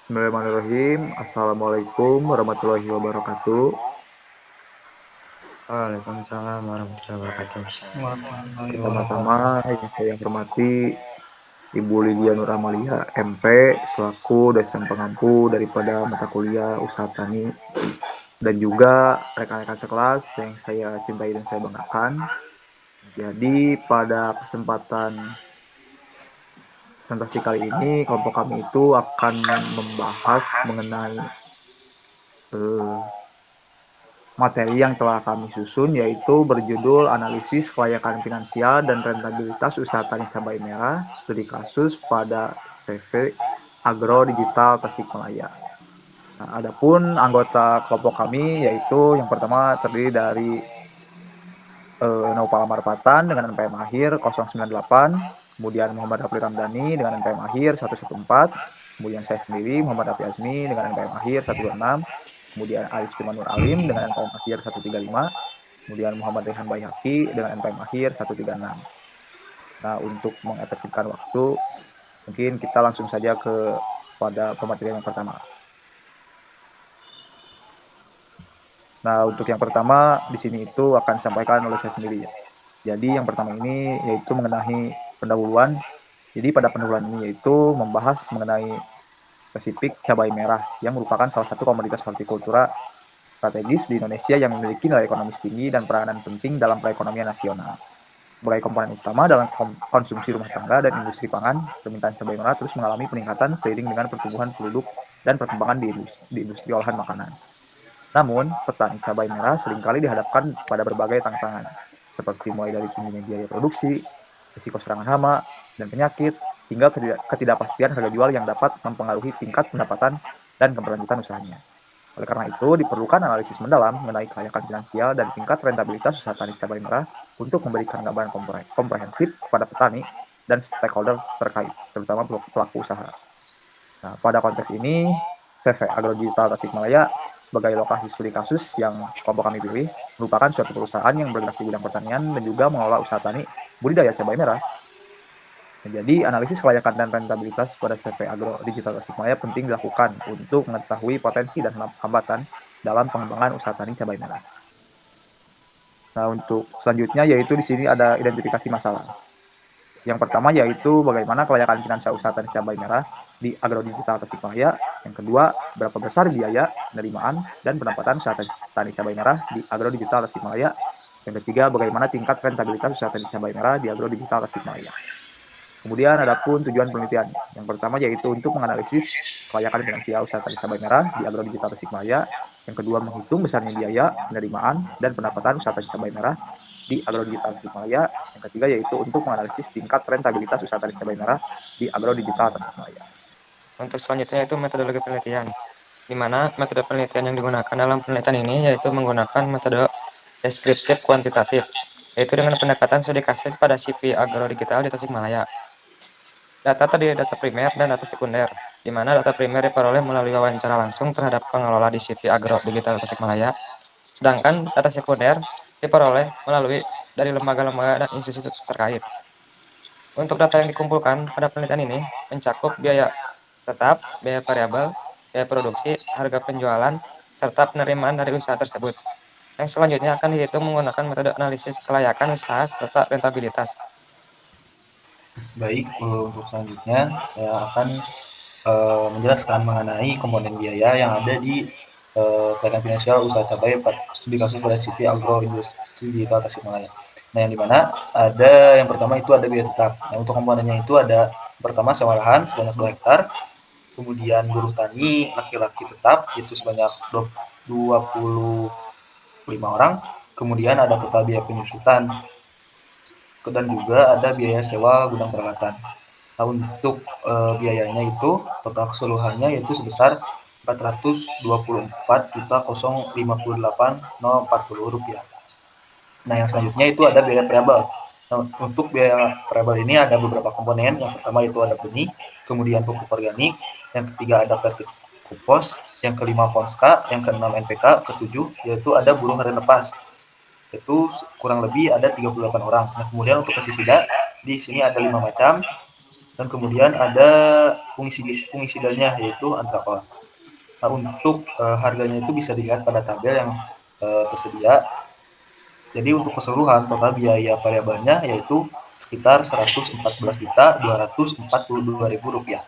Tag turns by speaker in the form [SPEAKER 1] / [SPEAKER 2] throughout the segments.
[SPEAKER 1] Bismillahirrahmanirrahim. Assalamualaikum warahmatullahi wabarakatuh.
[SPEAKER 2] Waalaikumsalam warahmatullahi wabarakatuh.
[SPEAKER 3] Warahmatullahi
[SPEAKER 1] Pertama-tama
[SPEAKER 3] wabarakatuh.
[SPEAKER 1] yang saya hormati Ibu Lydia Nur Amalia, MP, selaku dosen pengampu daripada mata kuliah Usaha Tani, dan juga rekan-rekan sekelas yang saya cintai dan saya banggakan. Jadi pada kesempatan presentasi kali ini, kelompok kami itu akan membahas mengenai eh, materi yang telah kami susun, yaitu berjudul Analisis Kelayakan Finansial dan Rentabilitas Usaha Tani Cabai Merah Studi Kasus pada CV Agro Digital Tasikmalaya. Nah, adapun anggota kelompok kami yaitu yang pertama terdiri dari Naupal Amarpatan dengan NPM akhir 098, kemudian Muhammad Rafli Ramdhani dengan NPM akhir 114, kemudian saya sendiri Muhammad Rafi Azmi dengan NPM akhir 126, kemudian Aris Firmanur Alim dengan NPM akhir 135, kemudian Muhammad Rehan Baihaqi dengan NPM akhir 136. Nah, untuk mengefektifkan waktu, mungkin kita langsung saja pada pematerian yang pertama. Nah, untuk yang pertama di sini itu akan disampaikan oleh saya sendiri ya. Jadi yang pertama ini yaitu mengenai pendahuluan. Jadi pada pendahuluan ini yaitu membahas mengenai spesifik cabai merah yang merupakan salah satu komoditas hortikultura strategis di Indonesia yang memiliki nilai ekonomis tinggi dan peranan penting dalam perekonomian nasional. Sebagai komponen utama dalam konsumsi rumah tangga dan industri pangan, permintaan cabai merah terus mengalami peningkatan seiring dengan pertumbuhan penduduk dan perkembangan di industri olahan makanan. Namun, petani cabai merah seringkali dihadapkan pada berbagai tantangan, seperti mulai dari tingginya biaya produksi, risiko serangan hama, dan penyakit, hingga ketidakpastian harga jual yang dapat mempengaruhi tingkat pendapatan dan keberlanjutan usahanya. Oleh karena itu, diperlukan analisis mendalam mengenai kelayakan finansial dan tingkat rentabilitas usaha tani cabai merah untuk memberikan gambaran komprehensif kepada petani dan stakeholder terkait, terutama pelaku usaha. Nah, pada konteks ini, CV Agro Digital Tasikmalaya sebagai lokasi studi kasus yang kelompok kami pilih merupakan suatu perusahaan yang bergerak di bidang pertanian dan juga mengelola usaha tani budidaya cabai merah. Jadi, analisis kelayakan dan rentabilitas pada CV Agro Digital Tasikmalaya penting dilakukan untuk mengetahui potensi dan hambatan dalam pengembangan usaha tani cabai merah. Nah, untuk selanjutnya yaitu di sini ada identifikasi masalah. Yang pertama yaitu bagaimana kelayakan finansial usaha tani cabai merah di Agro Digital Tasikmalaya. Yang kedua, berapa besar biaya, penerimaan, dan pendapatan usaha tani cabai merah di Agro Digital Tasikmalaya. Yang ketiga, bagaimana tingkat rentabilitas usaha tani cabai merah di Agro Digital Tasikmalaya. Kemudian ada pun tujuan penelitian. Yang pertama yaitu untuk menganalisis kelayakan finansial usaha tani cabai merah di Agro Digital Tasikmalaya. Yang kedua, menghitung besarnya biaya, penerimaan, dan pendapatan usaha tani cabai merah di Agro Digital Tasikmalaya. Yang ketiga yaitu untuk menganalisis tingkat rentabilitas usaha tani cabai merah di Agro Digital Tasikmalaya.
[SPEAKER 2] Untuk selanjutnya itu metodologi penelitian, di mana metode penelitian yang digunakan dalam penelitian ini yaitu menggunakan metode deskriptif kuantitatif, yaitu dengan pendekatan studi kasus pada CV Agro Digital di Tasikmalaya. Data terdiri data primer dan data sekunder, di mana data primer diperoleh melalui wawancara langsung terhadap pengelola di CV Agro Digital Tasikmalaya, sedangkan data sekunder diperoleh melalui dari lembaga-lembaga dan institusi terkait. Untuk data yang dikumpulkan pada penelitian ini mencakup biaya tetap, biaya variabel, biaya produksi, harga penjualan, serta penerimaan dari usaha tersebut. Yang selanjutnya akan dihitung menggunakan metode analisis kelayakan usaha serta rentabilitas.
[SPEAKER 3] Baik, untuk selanjutnya saya akan menjelaskan mengenai komponen biaya yang ada di kelayakan finansial usaha cabai studi kasus pada CV Agro Industri Digital Tasikmalaya. Nah, yang dimana ada yang pertama itu ada biaya tetap. Nah, untuk komponennya itu ada pertama sewa lahan sebanyak 2 hektar, kemudian buruh tani laki-laki tetap itu sebanyak 25 orang, kemudian ada total biaya penyusutan, dan juga ada biaya sewa gudang peralatan. Nah, untuk biayanya itu total keseluruhannya yaitu sebesar Rp424.058.040. Nah, yang selanjutnya itu ada biaya variabel. Nah, untuk biaya variabel ini ada beberapa komponen. Yang pertama itu ada benih, kemudian pupuk organik, yang ketiga ada vertikupos, yang kelima ponska, yang keenam NPK, ketujuh yaitu ada buruh harian lepas. Itu kurang lebih ada 38 orang. Nah, kemudian untuk pestisida di sini ada 5 macam, dan kemudian ada fungisidannya yaitu antrakol. Nah, untuk harganya itu bisa dilihat pada tabel yang tersedia. Jadi untuk keseluruhan total biaya variabelnya yaitu sekitar Rp114.242.000.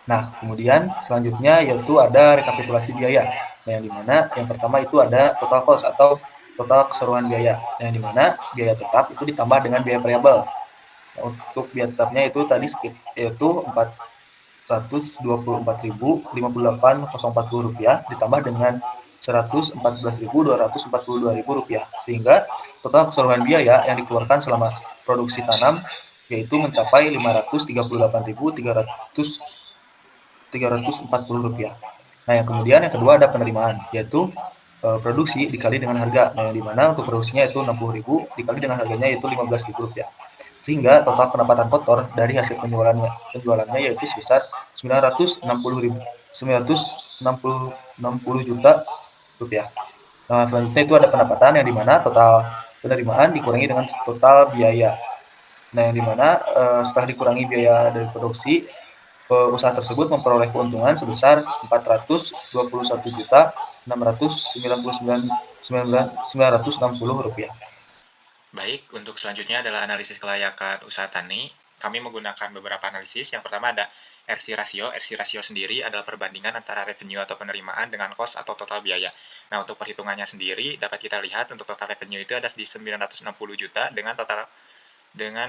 [SPEAKER 3] Nah, kemudian selanjutnya yaitu ada rekapitulasi biaya. Nah, yang dimana yang pertama itu ada total cost atau total keseluruhan biaya. Nah, yang dimana biaya tetap itu ditambah dengan biaya variabel. Nah, untuk biaya tetapnya itu tadi yaitu Rp424.058,040 ditambah dengan Rp114.242.000 sehingga total keseluruhan biaya yang dikeluarkan selama produksi tanam yaitu mencapai Rp538.340. Nah, yang kemudian yang kedua ada penerimaan yaitu produksi dikali dengan harga. Nah, yang dimana untuk produksinya itu Rp60.000 dikali dengan harganya yaitu Rp15.000. Sehingga total pendapatan kotor dari hasil penjualannya yaitu sebesar Rp960 juta. Nah, selanjutnya itu ada pendapatan yang dimana total penerimaan dikurangi dengan total biaya. Nah, yang dimana setelah dikurangi biaya dari produksi, usaha tersebut memperoleh keuntungan sebesar Rp421.699.960.
[SPEAKER 4] Baik, untuk selanjutnya adalah analisis kelayakan usaha tani. Kami menggunakan beberapa analisis. Yang pertama ada RC rasio. RC rasio sendiri adalah perbandingan antara revenue atau penerimaan dengan cost atau total biaya. Nah, untuk perhitungannya sendiri dapat kita lihat untuk total revenue itu ada di 960 juta dengan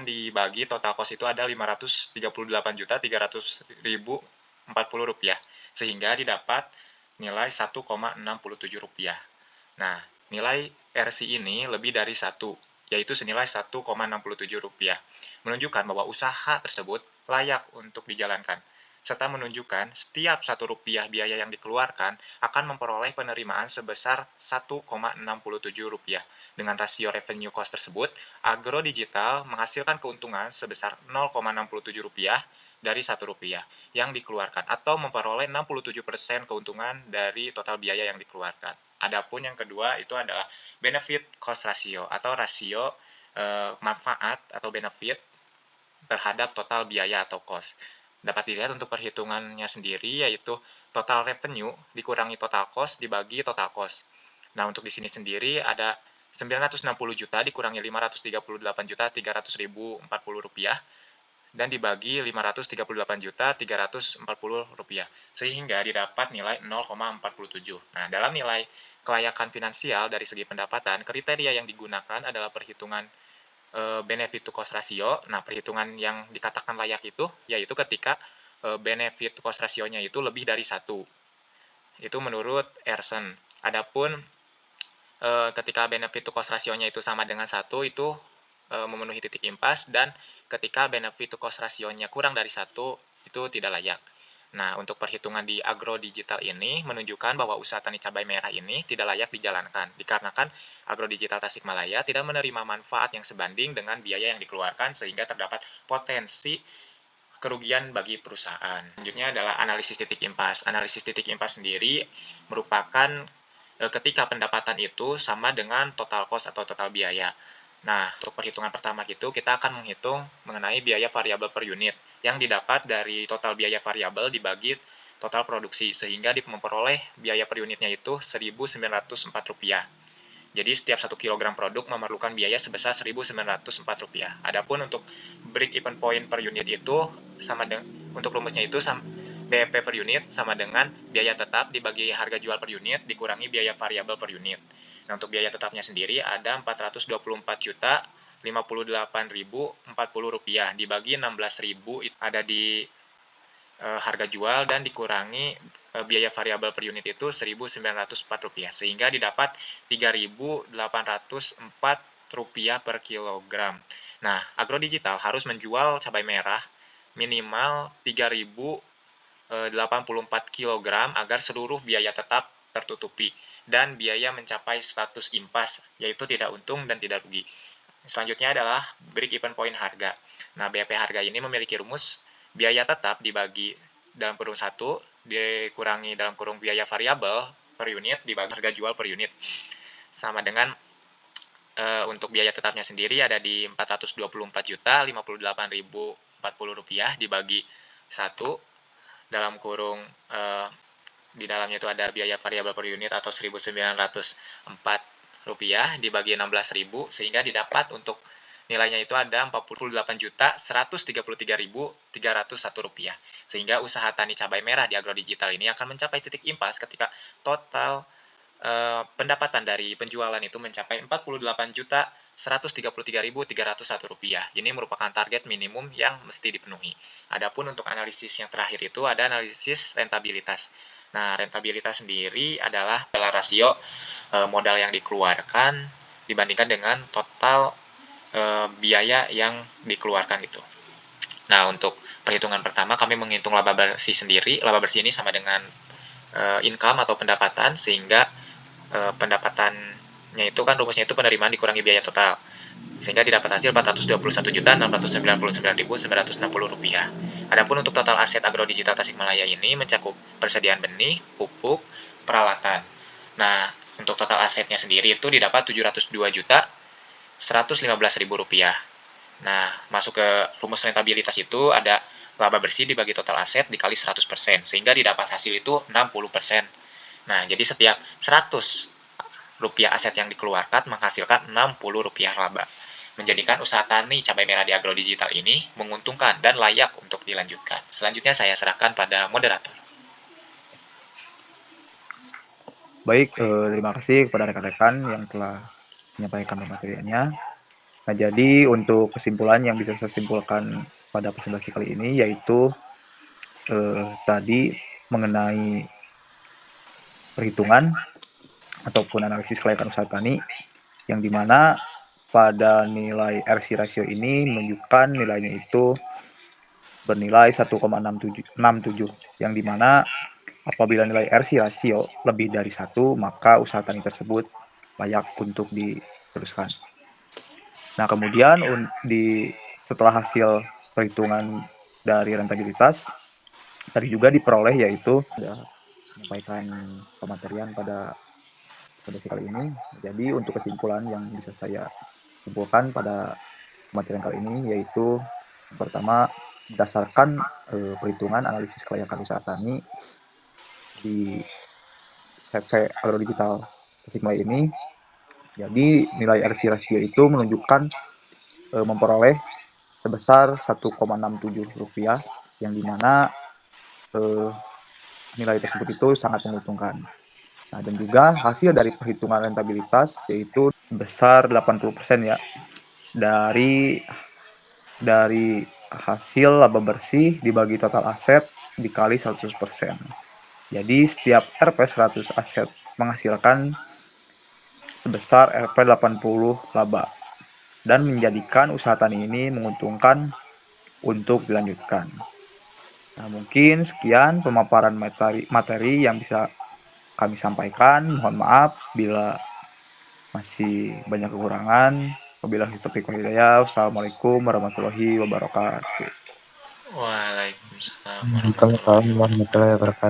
[SPEAKER 4] dibagi total cost itu ada Rp538.300.040, sehingga didapat nilai Rp1,67. Nah, nilai RC ini lebih dari 1, yaitu senilai Rp1,67, menunjukkan bahwa usaha tersebut layak untuk dijalankan, serta menunjukkan setiap Rp1 biaya yang dikeluarkan akan memperoleh penerimaan sebesar Rp1,67. Dengan rasio revenue cost tersebut, Agro Digital menghasilkan keuntungan sebesar Rp0,67 dari Rp1 yang dikeluarkan, atau memperoleh 67% keuntungan dari total biaya yang dikeluarkan. Adapun yang kedua itu adalah benefit cost ratio atau rasio manfaat atau benefit terhadap total biaya atau cost. Dapat dilihat untuk perhitungannya sendiri yaitu total revenue dikurangi total cost dibagi total cost. Nah, untuk di sini sendiri ada Rp960 juta dikurangi Rp538.300.040 dan dibagi Rp538.340, sehingga didapat nilai 0,47. Nah, dalam nilai kelayakan finansial dari segi pendapatan, kriteria yang digunakan adalah perhitungan benefit to cost ratio. Nah, perhitungan yang dikatakan layak itu yaitu ketika benefit to cost ratio-nya itu lebih dari 1. Itu menurut Earson. Adapun ketika benefit to cost ratio-nya itu sama dengan 1 itu memenuhi titik impas, dan ketika benefit to cost ratio-nya kurang dari 1 itu tidak layak. Nah, untuk perhitungan di Agro Digital ini menunjukkan bahwa usaha tani cabai merah ini tidak layak dijalankan, dikarenakan Agro Digital Tasikmalaya tidak menerima manfaat yang sebanding dengan biaya yang dikeluarkan sehingga terdapat potensi kerugian bagi perusahaan. Selanjutnya adalah analisis titik impas. Analisis titik impas sendiri merupakan ketika pendapatan itu sama dengan total cost atau total biaya. Nah, untuk perhitungan pertama itu kita akan menghitung mengenai biaya variabel per unit yang didapat dari total biaya variabel dibagi total produksi, sehingga memperoleh biaya per unitnya itu Rp1.904. Jadi setiap 1 kg produk memerlukan biaya sebesar Rp1.904. Adapun untuk break even point per unit itu sama dengan, untuk rumusnya itu BEP per unit sama dengan biaya tetap dibagi harga jual per unit dikurangi biaya variabel per unit. Nah, untuk biaya tetapnya sendiri ada Rp424.058.040 dibagi Rp16.000 ada di harga jual dan dikurangi biaya variabel per unit itu Rp1.904, sehingga didapat Rp3.804 per kilogram. Nah, Agro Digital harus menjual cabai merah minimal 3.084 kg agar seluruh biaya tetap tertutupi dan biaya mencapai status impas, yaitu tidak untung dan tidak rugi. Selanjutnya adalah break even point harga. Nah, BEP harga ini memiliki rumus biaya tetap dibagi dalam kurung 1 dikurangi dalam kurung biaya variabel per unit dibagi harga jual per unit sama dengan untuk biaya tetapnya sendiri ada di Rp424.058.040 dibagi 1 dalam kurung di dalamnya itu ada biaya variabel per unit atau Rp1.904 dibagi 16.000 sehingga didapat untuk nilainya itu ada Rp48.133.301 sehingga usaha tani cabai merah di agrodigital ini akan mencapai titik impas ketika total pendapatan dari penjualan itu mencapai Rp48.133.301. Ini merupakan target minimum yang mesti dipenuhi. Adapun untuk analisis yang terakhir itu ada analisis rentabilitas. Nah, rentabilitas sendiri adalah rasio modal yang dikeluarkan dibandingkan dengan total biaya yang dikeluarkan gitu. Nah, untuk perhitungan pertama kami menghitung laba bersih sendiri. Laba bersih ini sama dengan income atau pendapatan, sehingga pendapatannya itu kan rumusnya itu penerimaan dikurangi biaya total, sehingga didapat hasil Rp422.699.960. Adapun untuk total aset agrodigital Tasikmalaya ini mencakup persediaan benih, pupuk, peralatan. Nah, untuk total asetnya sendiri itu didapat Rp702.115.000. Nah, masuk ke rumus rentabilitas itu ada laba bersih dibagi total aset dikali 100%, sehingga didapat hasil itu 60%. Nah, jadi setiap Rp100 aset yang dikeluarkan menghasilkan Rp60 laba, menjadikan usaha tani cabai merah di agrodigital ini menguntungkan dan layak untuk dilanjutkan. Selanjutnya saya serahkan pada moderator.
[SPEAKER 1] Baik, terima kasih kepada rekan-rekan yang telah menyampaikan pemateriannya. Nah, jadi untuk kesimpulan yang bisa saya simpulkan pada presentasi kali ini yaitu tadi mengenai perhitungan ataupun analisis kelayakan usaha tani, yang dimana pada nilai RC rasio ini menunjukkan nilainya itu bernilai 1,67, yang dimana apabila nilai RC rasio lebih dari 1, maka usaha tani tersebut layak untuk diteruskan. Nah, kemudian setelah hasil perhitungan dari rentabilitas tadi juga diperoleh, yaitu sudah menyampaikan pematerian pada kali ini. Jadi untuk kesimpulan yang bisa saya simpulkan pada pematerian kali ini yaitu yang pertama, berdasarkan perhitungan analisis kelayakan usaha tani di CV Agrodigital Tasikmalaya ini, jadi nilai RC rasio itu menunjukkan memperoleh sebesar Rp1,67, yang dimana nilai tersebut itu sangat menguntungkan. Nah, dan juga hasil dari perhitungan rentabilitas yaitu sebesar 80% ya dari hasil laba bersih dibagi total aset dikali 100%. Jadi setiap Rp 100 aset menghasilkan sebesar Rp 80 laba dan menjadikan usaha tani ini menguntungkan untuk dilanjutkan. Nah, mungkin sekian pemaparan materi yang bisa kami sampaikan. Mohon maaf bila masih banyak kekurangan. Wabillahi taufiq wal hidayah. Wassalamualaikum warahmatullahi wabarakatuh.
[SPEAKER 4] Waalaikumsalam
[SPEAKER 2] Waalaikumsalam warahmatullahi wabarakatuh.